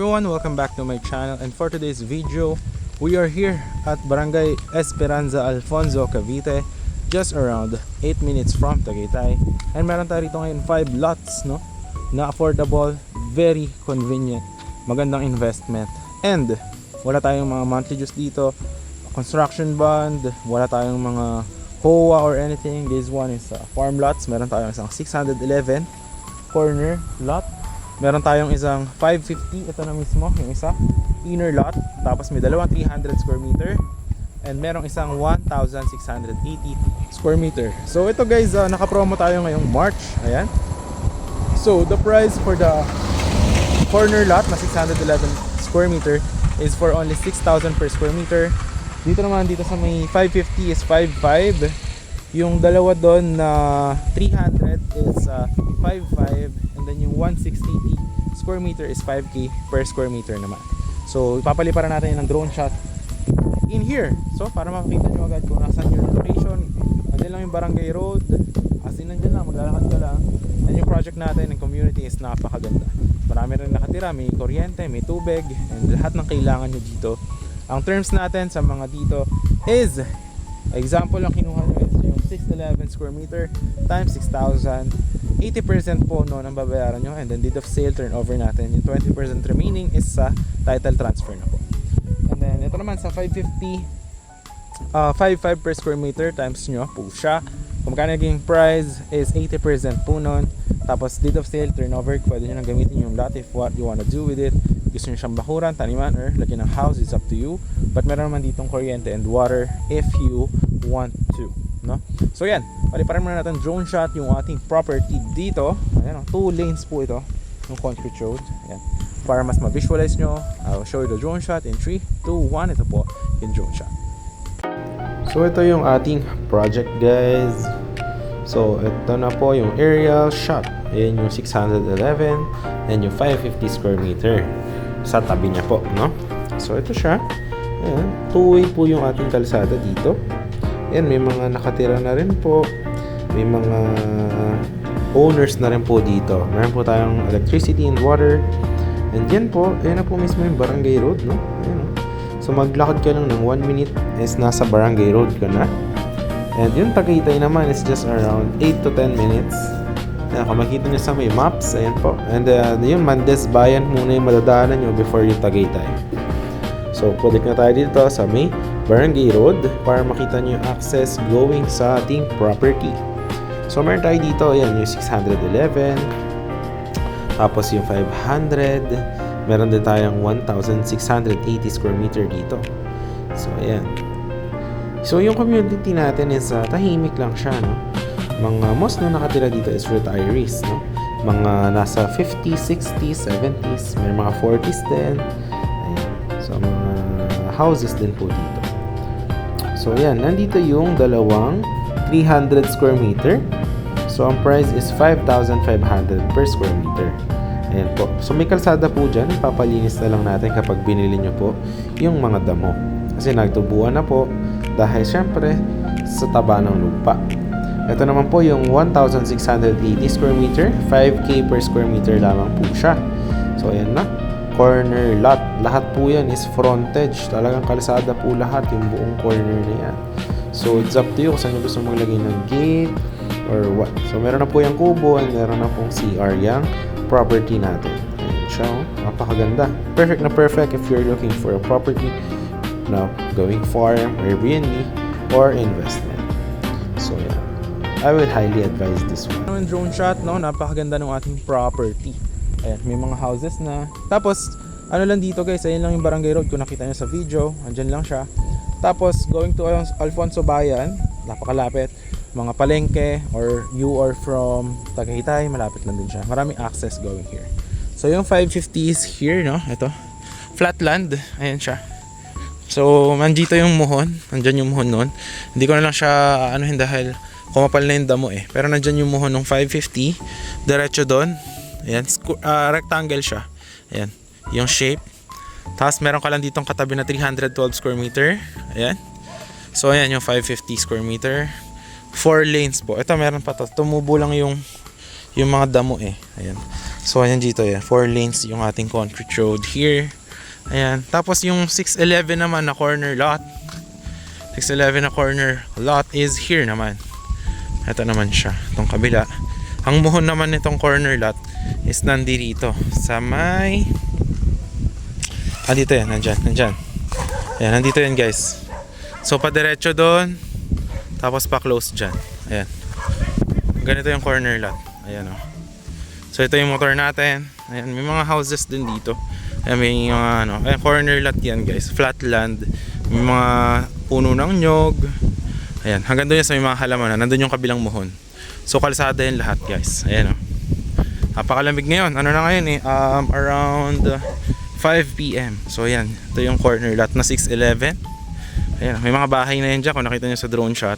Everyone, welcome back to my channel, and for today's video we are here at Barangay Esperanza, Alfonso, Cavite, just around 8 minutes from Tagaytay. And meron tayo rito ngayon 5 lots, no, na affordable, very convenient, magandang investment, and wala tayong mga monthly dues dito, construction bond, wala tayong mga HOA or anything. This one is farm lots. Meron tayong isang 611 corner lot, meron tayong isang 550, ito na mismo yung isa, inner lot, tapos may dalawang 300 square meter, and merong isang 1,680 square meter. So ito guys, naka-promo tayo ngayong March. Ayan. So the price for the corner lot na 611 square meter is for only 6,000 per square meter. Dito naman, dito sa may 550 is 5,500. Yung dalawa doon na 300 is 5,500. And then yung 1,680 square meter is 5K per square meter naman. So ipapaliparan natin ng drone shot in here. So para makita nyo agad kung nasan yung location. Andyan lang yung barangay road. As in, nandyan lang, maglalakad ka lang. And yung project natin ng community is napakaganda. Marami rin nakatira, may kuryente, may tubig, and lahat ng kailangan nyo dito. Ang terms natin sa mga dito is, example lang kinuha nyo is yung 611 square meter times 6,000. 80% po noon ang babayaran nyo, and then deed of sale turnover natin. Yung 20% remaining is sa title transfer na po. And then ito naman sa 550, 5,500 per square meter times nyo po siya. Kung magkano naging price is 80% po noon. Tapos deed of sale turnover, pwede nyo nang gamitin yung lot if what you wanna do with it. Gusto nyo siyang bakuran, taniman, or lagyan ng house, it's up to you. But meron naman ditong kuryente and water if you want to, no? So yan, paliparan muna natin drone shot yung ating property dito. Ayan, 2 lanes po ito, yung concrete road. Ayan. Para mas ma-visualize nyo, I'll show you the drone shot in 3, 2, 1. Ito po yung drone shot. So ito yung ating project guys. So ito na po yung aerial shot. Ayan yung 611 and yung 550 square meter sa tabi niya po, no? So ito siya. Ayan, two-way po yung ating kalsada dito. Ayan, may mga nakatira na rin po. May mga owners na rin po dito. Meron po tayong electricity and water. And yan po, ayan na po mismo yung barangay road, no? Ayan. So maglakad ka lang ng 1 minute is nasa barangay road ka na. And yung Tagaytay naman is just around 8 to 10 minutes. Ayan, kung makita nyo sa may maps, ayan po. And yung Mandes Bayan muna yung madadaanan nyo before yung Tagaytay. So pwede na tayo dito sa may barangay road para makita nyo yung access going sa ating property. So meron tayo dito, ayan yung 611. Tapos yung 500. Meron din tayong 1,680 square meter dito. So ayan. So yung community natin is tahimik lang siya, no? Mga most na nakatira dito is retirees, no? Mga nasa 50s, 60s, 70s, may mga 40s din. Ayan. So mga houses din po dito. So ayan, nandito yung dalawang 300 square meter. So ang price is 5,500 per square meter. Ayan po. So may kalsada po dyan. Papalinis na lang natin kapag binili nyo po yung mga damo. Kasi nagtubuan na po dahil syempre sa taba ng lupa. Ito naman po yung 1,680 square meter. 5K per square meter lamang po siya. So ayan na. Corner lot. Lahat po yan is frontage. Talagang kalsada po lahat. Yung buong corner na yan. So it's up to you kung saan nyo gusto maglagay ng gate or what. So meron na po yung kubo and meron na pong CR yung property natin. Ayan siya, oh. Napakaganda. Perfect na perfect if you're looking for a property now going farm, Airbnb, or investment. So yeah, I would highly advise this one. Yung drone shot, no, napakaganda ng ating property. Ayan, may mga houses na. Tapos ano lang dito guys, ayun lang yung barangay road kung nakita nyo sa video, andyan lang siya. Tapos going to Alfonso Bayan, napakalapit. Mga palengke or you are from Tagaytay, malapit lang din siya. Maraming access going here. So yung 550 is here, no? Ito. Flatland. Ayan siya. So nandito yung muhon. Nandyan yung muhon nun. Hindi ko na lang siya anuhin dahil kumapal na yung damo eh. Pero nandyan yung muhon ng 550. Diretso doon. Ayan. Rectangle siya. Ayan. Yung shape. Tapos meron ka lang ditong katabi na 312 square meter. Ayan. So ayan yung 550 square meter. 4 lanes po. Ito meron pa to. Tumubo lang yung mga damo eh. Ayan. So ayan dito yan, 4 lanes yung ating concrete road here. Ayan, tapos yung 611 naman na corner lot. 611 na corner lot is here naman. Ito naman siya, itong kabila. Ang muhon naman nitong corner lot is nandito sa may dito yan, nandyan. Ayan, nandito yan guys. So padiretso doon, tapos pa-close dyan. Ayan. Ganito yung corner lot. Ayan o. So ito yung motor natin. Ayan, may mga houses din dito. Ayan, may mga ayan, corner lot yan guys. Flat land. May mga puno ng nyog. Ayan, hanggang doon yan sa may mga halaman. Nandun yung kabilang muhon. So kalsada yan lahat guys. Ayan o. Napakalamig ngayon. Ano na ngayon eh? Around 5 PM. So ayan, ito yung corner lot na 611. Ayan, may mga bahay na yan dyan kung nakita nyo sa drone shot.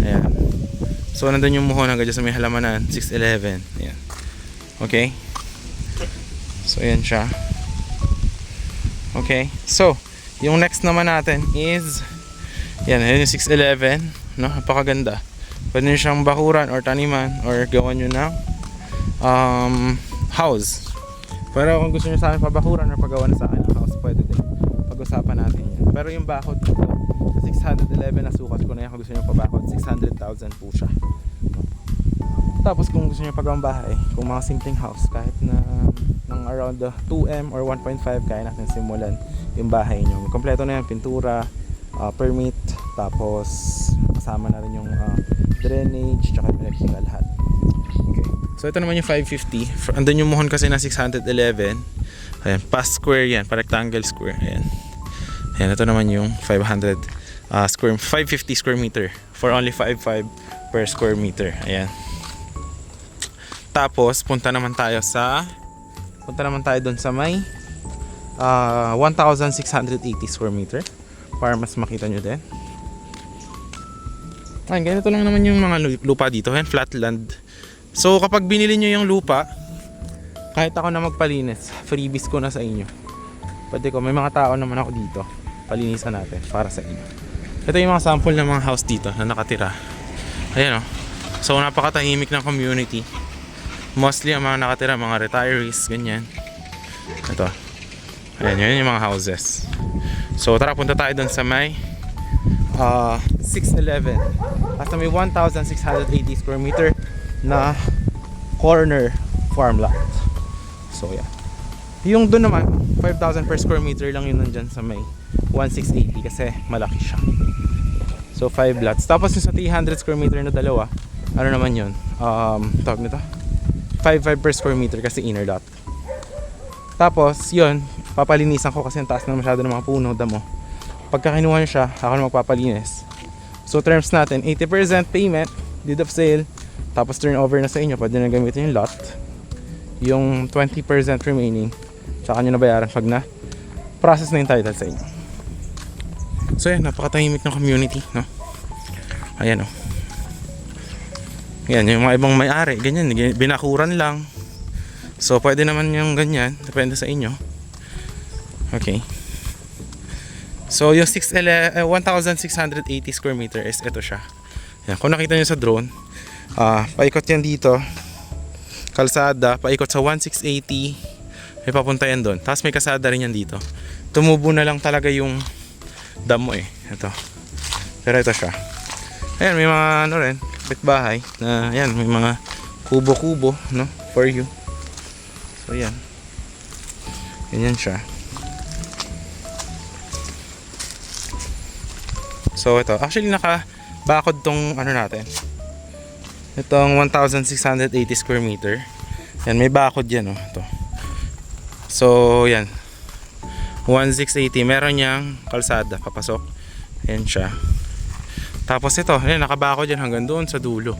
Ayan. So nandun yung muhon hanggang dyan sa may halamanan. 611. Ayan. Okay. So ayan siya. Okay. So yung next naman natin is yan, yung 611. No? Napakaganda. Pwede nyo siyang bakuran or taniman or gawan nyo ng house. Pero kung gusto nyo sa akin pabakuran or pagawa na sa akin ng house, pwede din. Pag-usapan natin yan. Pero yung bakod dito, sa 611 na sukat ko na yan. Kung gusto nyo pabakod, 600,000 po siya. Tapos kung gusto nyo pagawang bahay, kung mga simpleng house, kahit na ng around 2M or 1.5, kaya natin simulan yung bahay nyo. Kompleto na yan, pintura, permit, tapos kasama na rin yung drainage, tsaka electrical lahat. Okay. So ito naman yung 550. Andun yung muhon kasi na 611. Ayan, pa square yan, pa rectangle square. Ayan. Ayan, ito naman yung 550 square meter for only 5.5 per square meter. Ayan. Tapos punta naman tayo doon sa may 1,680 square meter para mas makita nyo din. Ayan, ganito lang naman yung mga lupa dito. Ayan, flat land. So kapag binili nyo yung lupa, kahit ako na magpalinis, freebies ko na sa inyo. Pwede ko, may mga tao naman ako dito, palinisan natin para sa inyo. Ito yung mga sample ng mga house dito na nakatira. Ayan o. So napakatahimik ng community. Mostly ang mga nakatira, mga retirees, ganyan. Ito. Ayan, yun yung mga houses. So tara, punta tayo dun sa may 611. At may 1,680 square meter na corner farm lot. So yeah. Yung dun naman, 5,000 per square meter lang yun nandyan sa may 1,680 kasi malaki siya. So 5 lots. Tapos yung sa 300 square meter na dalawa, ano naman yun? Tawag nito? 5.5 per square meter kasi inner lot. Tapos yun, papalinisan ko kasi ang taas na masyado ng mga puno, damo. Pagka kinuha nyo siya, ako na magpapalinis. So terms natin, 80% payment, deed of sale, tapos turnover na sa inyo, pwede na gamitin yung lot. Yung 20% remaining, tsaka nyo na bayaran pag na process na yung title sa inyo. So yan, napakatahimik ng community, no? Ayan o. Yan, yung mga ibang may-ari, ganyan, binakuran lang. So pwede naman yung ganyan, depende sa inyo. Okay. So yung 1,680 square meter is ito siya. Yan, kung nakita nyo sa drone, paikot yan dito, kalsada, paikot sa 1,680, may papunta yan doon. Tapos may kasada rin yan dito. Tumubo na lang talaga yung damo eh. Ito. Pero ito siya. Ayan, may mga ano rin, bahay na yan, may mga kubo-kubo, no, for you. So yan. Ganyan siya. So ito, actually nakabakod tong ano natin. Itong 1,680 square meter. Yan, may bakod yan, oh. Ito. So yan. 1,680, meron niyang kalsada papasok. Yan siya. Tapos ito, yan, nakabakod yan hanggang doon sa dulo.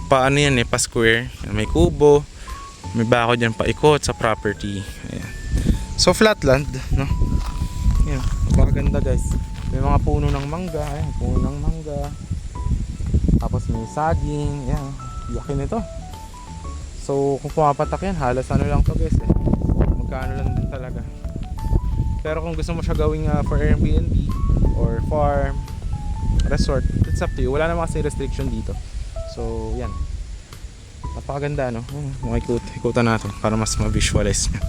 Paano yan eh, pa square. Yan, may kubo. May bakod yan paikot sa property. Ayan. So flat land, no? Yan, napakaganda guys. May mga puno ng mangga, ayan, puno ng mangga. Tapos may saging, ayan, yakin ito. So kung pumapatak yan, halos ano lang to guys eh. Magkano lang din talaga. Pero kung gusto mo siya gawing for Airbnb or farm, resort, it's up to you. Wala namang kasi restriction dito. So yan, Napakaganda, no? Ikutan natin para mas ma-visualize nyo.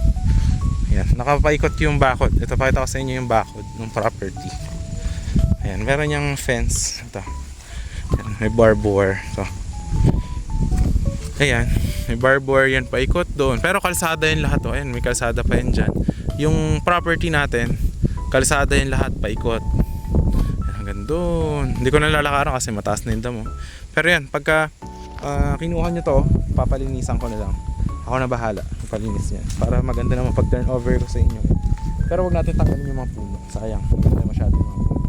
Ayan, nakapaikot yung bakod. Ito, pakita ko sa inyo yung bakod ng property. Ayan, meron niyang fence. Ito. Ayan, may barbed wire. Ito. Ayan, may barbed wire yan, paikot doon. Pero kalsada yung lahat, oh. Ayan, may kalsada pa yan dyan. Yung property natin, kalsada yung lahat, paikot. Ayan, hanggang doon. Hindi ko nalalakaran kasi mataas na yung damo. Pero yan, pagka kinuha nyo to, papalinisan ko na lang. Ako na bahala, palinis niya. Para maganda naman pag turn over ko sa inyo. Pero wag natin tanggalin yung mga puno. Sayang, maganda masyado yung mga puno.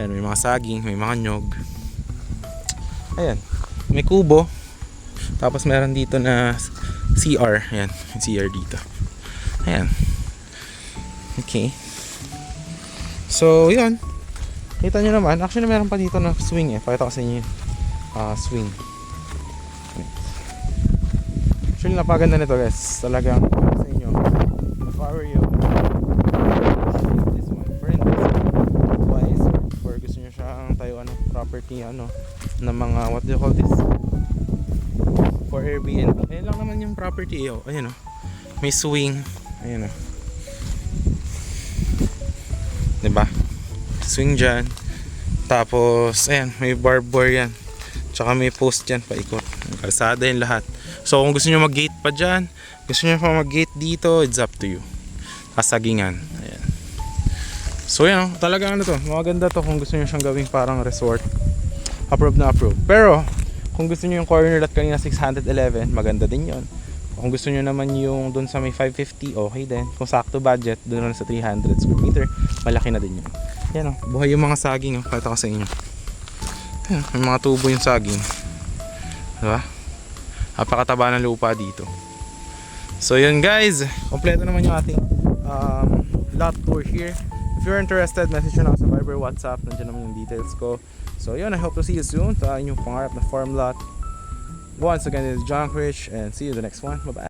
Ayan, may mga saging, may mga nyog. Ayan, may kubo. Tapos meron dito na CR. Ayan, yung CR dito. Ayan. Okay. So, yun. Kita nyo naman. Actually, meron pa dito na swing eh. Pakita ko sa inyo yun. Swing. Actually, napaganda nito guys. Talagang sa inyo. If I were you, this one. For investment-wise, or gusto nyo siyang tayo property, na mga, what do you call this? For Airbnb. Ayun lang naman yung property. Ayun, may swing. Ayun, diba? Swing dyan. Tapos, ayan, may barbed wire yan. Tsaka may post dyan, paikot. Kalsada yung lahat. So kung gusto nyo mag-gate pa dyan, gusto nyo pa mag-gate dito, it's up to you. Kasagingan. Ayan. So yan, talagang to, maganda to kung gusto nyo siyang gawing parang resort. Approve na approve. Pero kung gusto nyo yung corner lot kanina 611, maganda din yon. Kung gusto nyo naman yung dun sa may 550, okay din. Kung sakto budget, dun na sa 300 square meter, malaki na din yun. Yan buhay yung mga saging, pakita ko sa inyo. Ayan, may mga tubo yung saging. Diba? Napakataba ng lupa dito. So yun guys, kompleto naman yung ating lot tour here. If you're interested, message nyo na ako sa Viber, WhatsApp, nandiyan naman yung details ko. So yun, I hope to see you soon sa inyong pangarap na farm lot. Once again, this is John Rich and see you in the next one. Bye bye.